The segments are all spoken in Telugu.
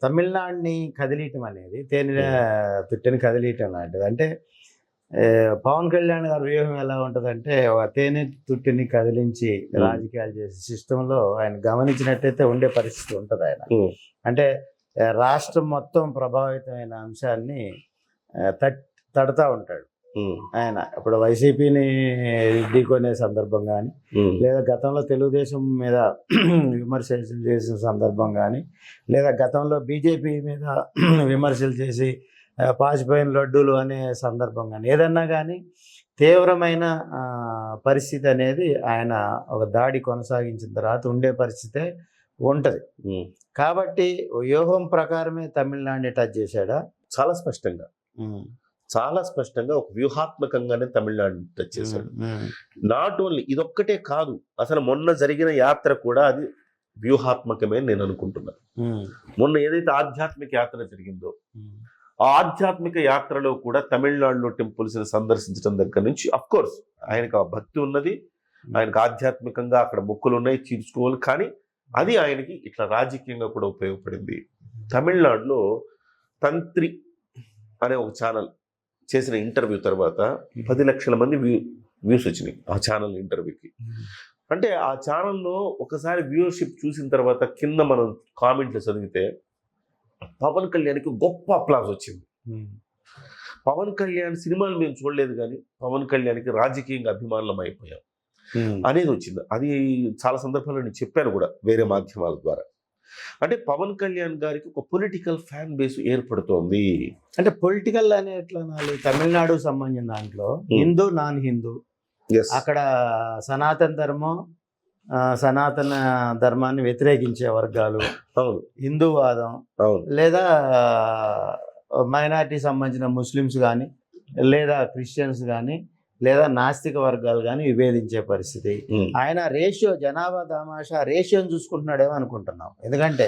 తమిళనాడుని కదిలియటం అనేది తేనె తుట్టెని కదిలియటం లాంటిది. అంటే పవన్ కళ్యాణ్ గారి వ్యూహం ఎలా ఉంటదంటే, ఒక తేనె తుట్టిని కదిలించి రాజకీయాలు చేసే సిస్టంలో ఆయన గమనించినట్టయితే ఉండే పరిస్థితి ఉంటది ఆయన. అంటే రాష్ట్రం మొత్తం ప్రభావితమైన అంశాన్ని తడతా ఉంటాడు ఆయన. ఇప్పుడు వైసీపీని ఢీకొనే సందర్భం కానీ, లేదా గతంలో తెలుగుదేశం మీద విమర్శలు చేసిన సందర్భం కానీ, లేదా గతంలో బీజేపీ మీద విమర్శలు చేసి పాచిపోయిన లడ్డూలు అనే సందర్భం కానీ, ఏదన్నా కానీ తీవ్రమైన పరిస్థితి అనేది ఆయన ఒక దాడి కొనసాగించిన తర్వాత ఉండే పరిస్థితే ఉంటుంది. కాబట్టి వ్యూహం ప్రకారమే తమిళనాడుని టచ్ చేశాడా? చాలా స్పష్టంగా, చాలా స్పష్టంగా ఒక వ్యూహాత్మకంగానే తమిళనాడు టచ్ చేశాడు. నాట్ ఓన్లీ ఇదొక్కటే కాదు, అసలు మొన్న జరిగిన యాత్ర కూడా అది వ్యూహాత్మకమే నేను అనుకుంటున్నాను. మొన్న ఏదైతే ఆధ్యాత్మిక యాత్ర జరిగిందో, ఆ ఆధ్యాత్మిక యాత్రలో కూడా తమిళనాడులో టెంపుల్స్ సందర్శించడం దగ్గర నుంచి, అఫ్ కోర్స్ ఆయనకు ఆ భక్తి ఉన్నది, ఆయనకు ఆధ్యాత్మికంగా అక్కడ మొక్కులు ఉన్నాయి, తీర్చుకోవాలి. కానీ అది ఆయనకి ఇట్లా రాజకీయంగా కూడా ఉపయోగపడింది. తమిళనాడులో తంత్రి అనే ఒక ఛానల్ చేసిన ఇంటర్వ్యూ తర్వాత 10 లక్షల మంది వ్యూస్ వచ్చినాయి ఆ ఛానల్ ఇంటర్వ్యూకి. అంటే ఆ ఛానల్లో ఒకసారి వ్యూవర్షిప్ చూసిన తర్వాత కింద మనం కామెంట్లు చదివితే పవన్ కళ్యాణ్కి గొప్ప అప్లాజ్ వచ్చింది. పవన్ కళ్యాణ్ సినిమాలు మేము చూడలేదు, కానీ పవన్ కళ్యాణ్కి రాజకీయంగా అభిమానులం అయిపోయాం అనేది వచ్చింది. అది చాలా సందర్భాల్లో నేను చెప్పాను కూడా వేరే మాధ్యమాల ద్వారా. అంటే పవన్ కళ్యాణ్ గారికి ఒక పొలిటికల్ ఫ్యాన్ బేస్ ఏర్పడుతోంది. అంటే పొలిటికల్ అనే ఎట్లా తమిళనాడు సంబంధించిన దాంట్లో హిందూ నాన్ హిందూ, అక్కడ సనాతన ధర్మం, సనాతన ధర్మాన్ని వ్యతిరేకించే వర్గాలు, హిందూవాదం, లేదా మైనారిటీ సంబంధించిన ముస్లిమ్స్ కానీ, లేదా క్రిస్టియన్స్ కానీ, లేదా నాస్తిక వర్గాలు కానీ విభేదించే పరిస్థితి. ఆయన రేషియో, జనాభా దామాషా రేషియోని చూసుకుంటున్నాడేమో అనుకుంటున్నాం. ఎందుకంటే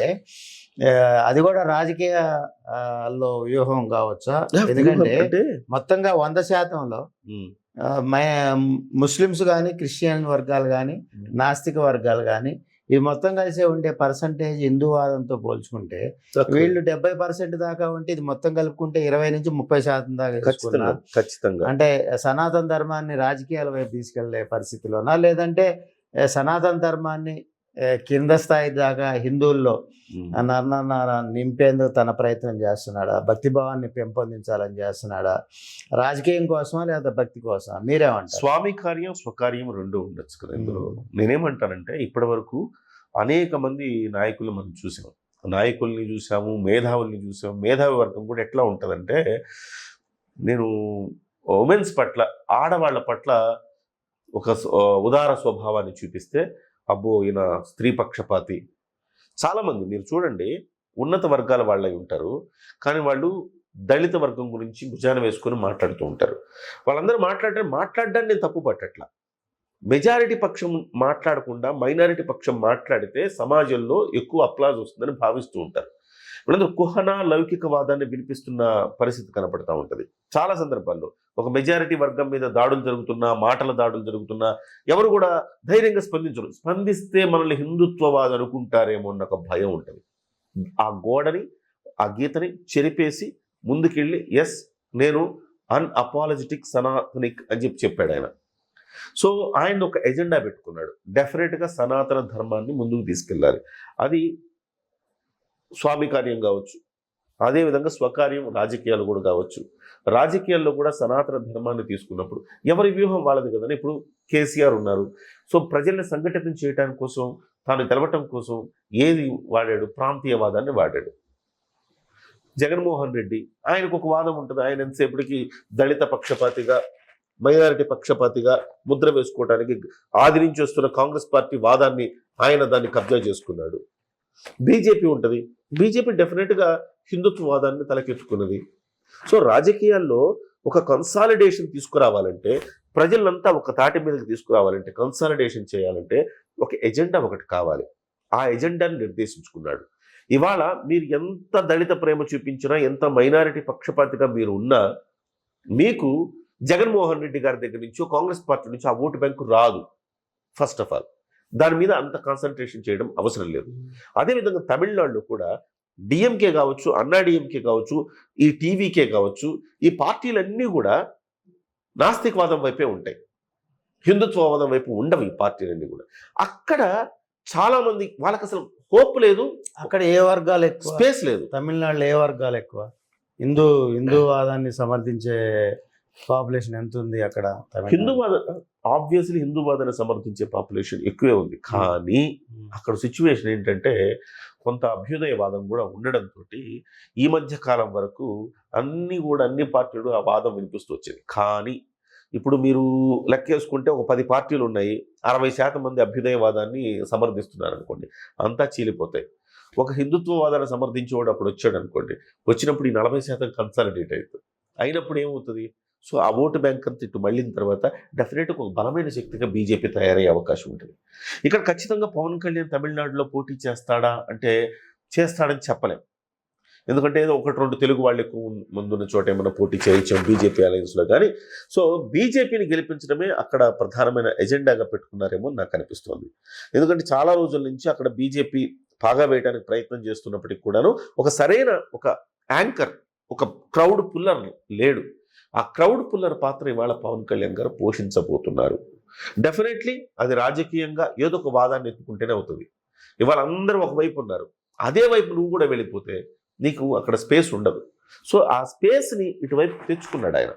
అది కూడా రాజకీయాల్లో వ్యూహం కావచ్చా? ఎందుకంటే మొత్తంగా 100%లో ముస్లిమ్స్ కానీ, క్రిస్టియన్ వర్గాలు కానీ, నాస్తిక వర్గాలు కానీ, ఇవి మొత్తం కలిసే ఉండే పర్సంటేజ్ హిందూవాదంతో పోల్చుకుంటే వీళ్ళు 70% దాకా ఉంటే, ఇది మొత్తం కలుపుకుంటే 20 నుంచి 30% దాకా ఖచ్చితంగా. అంటే సనాతన ధర్మాన్ని రాజకీయాల వైపు తీసుకెళ్లే పరిస్థితిలోనా, లేదంటే సనాతన ధర్మాన్ని కింద స్థాయి దాకా హిందువుల్లో నింపేందుకు తన ప్రయత్నం చేస్తున్నాడా? భక్తిభావాన్ని పెంపొందించాలని చేస్తున్నాడా? రాజకీయం కోసమా లేదా భక్తి కోసమా? మీరేమంటారు? స్వామి కార్యం స్వకార్యం రెండు ఉండొచ్చు కదా ఇందులో. నేనేమంటానంటే, ఇప్పటి వరకు అనేక మంది నాయకులు మనం చూసాం, నాయకుల్ని చూసాము, మేధావుల్ని చూసాము. మేధావి వర్గం కూడా ఎట్లా ఉంటుందంటే, నేను ఉమెన్స్ పట్ల, ఆడవాళ్ల పట్ల ఒక ఉదార స్వభావాన్ని చూపిస్తే, అబ్బో ఈయన స్త్రీ పక్షపాతి. చాలామంది మీరు చూడండి, ఉన్నత వర్గాల వాళ్ళై ఉంటారు, కానీ వాళ్ళు దళిత వర్గం గురించి భుజాన వేసుకొని మాట్లాడుతూ ఉంటారు. వాళ్ళందరూ మాట్లాడడాన్ని నేను తప్పు పట్టట్లా. మెజారిటీ పక్షం మాట్లాడకుండా మైనారిటీ పక్షం మాట్లాడితే సమాజంలో ఎక్కువ అప్లాజ్ వస్తుందని భావిస్తూ ఉంటారు. వీళ్ళందరూ కుహన లౌకికవాదాన్ని వినిపిస్తున్న పరిస్థితి కనపడతా ఉంటుంది చాలా సందర్భాల్లో. ఒక మెజారిటీ వర్గం మీద దాడులు జరుగుతున్నా, మాటల దాడులు జరుగుతున్నా ఎవరు కూడా ధైర్యంగా స్పందించరు. స్పందిస్తే మనల్ని హిందుత్వవాది అనుకుంటారేమో అన్న ఒక భయం ఉంటుంది. ఆ గోడని, ఆ గీతని చెరిపేసి ముందుకెళ్ళి ఎస్ నేను అన్అపాలజెటిక్ సనాతనిక్ అని చెప్పాడు ఆయన. సో ఆయన ఒక ఎజెండా పెట్టుకున్నాడు, డెఫినెట్గా సనాతన ధర్మాన్ని ముందుకు తీసుకెళ్ళాలి. అది స్వామి కార్యం కావచ్చు, అదేవిధంగా స్వకార్యం రాజకీయాలు కూడా కావచ్చు. రాజకీయాల్లో కూడా సనాతన ధర్మాన్ని తీసుకున్నప్పుడు ఎవరి వ్యూహం వాళ్ళది కదండి. ఇప్పుడు కేసీఆర్ ఉన్నారు, సో ప్రజల్ని సంఘటితం చేయడానికి కోసం, తాను గెలవటం కోసం ఏది వాడాడు? ప్రాంతీయవాదాన్ని వాడాడు. జగన్మోహన్ రెడ్డి, ఆయనకు ఒక వాదం ఉంటుంది, ఆయన ఎంతసేపటికి దళిత పక్షపాతిగా, మైనారిటీ పక్షపాతిగా ముద్ర వేసుకోవడానికి ఆది నుంచి వస్తున్న కాంగ్రెస్ పార్టీ వాదాన్ని ఆయన దాన్ని కబ్జా చేసుకున్నాడు. బీజేపీ ఉంటుంది, బీజేపీ డెఫినెట్గా హిందుత్వవాదాన్ని తలకెత్తుకున్నది. సో రాజకీయాల్లో ఒక కన్సాలిడేషన్ తీసుకురావాలంటే, ప్రజలంతా ఒక తాటి మీదకి తీసుకురావాలంటే, కన్సాలిడేషన్ చేయాలంటే ఒక ఎజెండా ఒకటి కావాలి. ఆ ఎజెండాని నిర్దేశించుకున్నాడు. ఇవాళ మీరు ఎంత దళిత ప్రేమ చూపించినా, ఎంత మైనారిటీ పక్షపాతిగా మీరు ఉన్నా, మీకు జగన్మోహన్ రెడ్డి గారి దగ్గర నుంచో కాంగ్రెస్ పార్టీ నుంచి ఆ ఓటు బ్యాంకు రాదు. ఫస్ట్ ఆఫ్ ఆల్ దాని మీద అంత కాన్సన్ట్రేషన్ చేయడం అవసరం లేదు. అదేవిధంగా తమిళనాడులో కూడా డిఎంకే కావచ్చు, అన్నా డిఎంకే కావచ్చు, ఈ టీవీకే కావచ్చు, ఈ పార్టీలన్నీ కూడా నాస్తికవాదం వైపే ఉంటాయి. హిందుత్వవాదం వైపు ఉండవు ఈ పార్టీలన్నీ కూడా. అక్కడ చాలా మంది వాళ్ళకి అసలు హోప్ లేదు, అక్కడ ఏ వర్గాలు ఎక్కువ? స్పేస్ లేదు. తమిళనాడులో ఏ వర్గాలు ఎక్కువ? హిందూవాదాన్ని సమర్థించే పాపులేషన్ ఎంత ఉంది అక్కడ? ఆబ్వియస్లీ హిందూవాదాన్ని సమర్థించే పాపులేషన్ ఎక్కువే ఉంది. కానీ అక్కడ సిచ్యువేషన్ ఏంటంటే కొంత అభ్యుదయవాదం కూడా ఉండడంతో ఈ మధ్య కాలం వరకు అన్ని పార్టీలు ఆ వాదం వినిపిస్తూ వచ్చేది. కానీ ఇప్పుడు మీరు లెక్కేసుకుంటే ఒక 10 పార్టీలు ఉన్నాయి, 60% మంది అభ్యుదయవాదాన్ని సమర్థిస్తున్నారు అనుకోండి, అంతా చీలిపోతాయి. ఒక హిందుత్వవాదాన్ని సమర్థించేవాడు అప్పుడు వచ్చాడు అనుకోండి, వచ్చినప్పుడు ఈ 40% కన్సాలిడేట్ అవుతుంది. అయినప్పుడు ఏమవుతుంది? సో ఆ ఓటు బ్యాంక్ అంతా ఇటు మళ్ళిన తర్వాత డెఫినెట్గా ఒక బలమైన శక్తిగా బీజేపీ తయారయ్యే అవకాశం ఉంటుంది. ఇక్కడ ఖచ్చితంగా పవన్ కళ్యాణ్ తమిళనాడులో పోటీ చేస్తాడా అంటే చేస్తాడని చెప్పలేం. ఎందుకంటే ఏదో 1-2 తెలుగు వాళ్ళు ఎక్కువ ముందున్న చోట ఏమైనా పోటీ చేయొచ్చాం బీజేపీ అలయన్స్లో. కానీ సో బీజేపీని గెలిపించడమే అక్కడ ప్రధానమైన ఎజెండాగా పెట్టుకున్నారేమో నాకు అనిపిస్తోంది. ఎందుకంటే చాలా రోజుల నుంచి అక్కడ బీజేపీ పాగా వేయడానికి ప్రయత్నం చేస్తున్నప్పటికీ కూడాను ఒక సరైన ఒక యాంకర్, ఒక క్రౌడ్ పుల్లర్ లేడు. ఆ క్రౌడ్ పుల్లర్ పాత్ర ఇవాళ పవన్ కళ్యాణ్ గారు పోషించబోతున్నారు. డెఫినెట్లీ అది రాజకీయంగా ఏదో ఒక వాదాన్ని ఎత్తుకుంటేనే అవుతుంది. ఇవాళ అందరూ ఒకవైపు ఉన్నారు, అదే వైపు నువ్వు కూడా వెళ్ళిపోతే నీకు అక్కడ స్పేస్ ఉండదు. సో ఆ స్పేస్ని ఇటువైపు తెచ్చుకున్నాడు ఆయన.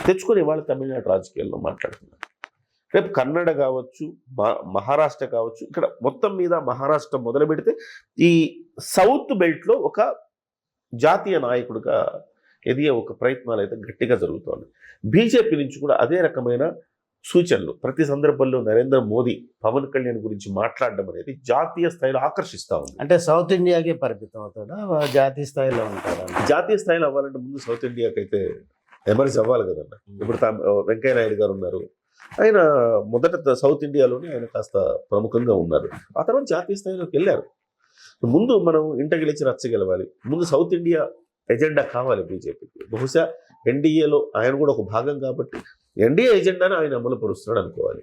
తెచ్చుకొని ఇవాళ తమిళనాడు రాజకీయాల్లో మాట్లాడుతున్నాడు. రేపు కన్నడ కావచ్చు, మహారాష్ట్ర కావచ్చు, ఇక్కడ మొత్తం మీద మహారాష్ట్ర మొదలు పెడితే ఈ సౌత్ బెల్ట్లో ఒక జాతీయ నాయకుడిగా ఎదిగే ఒక ప్రయత్నాలు అయితే గట్టిగా జరుగుతోంది. బీజేపీ నుంచి కూడా అదే రకమైన సూచనలు ప్రతి సందర్భంలో నరేంద్ర మోదీ పవన్ కళ్యాణ్ గురించి మాట్లాడడం అనేది జాతీయ స్థాయిలో ఆకర్షిస్తూ ఉంది. అంటే సౌత్ ఇండియాకే పరిమితం అవుతాడా, జాతీయ స్థాయిలో ఉంటాడా? జాతీయ స్థాయిలో అవ్వాలంటే ముందు సౌత్ ఇండియాకి అయితే ఎమర్జీ అవ్వాలి కదన్న. ఇప్పుడు వెంకయ్య నాయుడు గారు ఉన్నారు, ఆయన మొదట సౌత్ ఇండియాలోనే ఆయన కాస్త ప్రముఖంగా ఉన్నారు. ఆ తర్వాత జాతీయ స్థాయిలోకి వెళ్ళారు. ముందు మనం ఇంట గెలిచి రచ్చ గెలవాలి. ముందు సౌత్ ఇండియా ఎజెండా కావాలి బీజేపీకి. బహుశా ఎన్డీఏలో ఆయన కూడా ఒక భాగం కాబట్టి ఎన్డీఏ ఎజెండాను ఆయన అమలు పరుస్తున్నాడు అనుకోవాలి.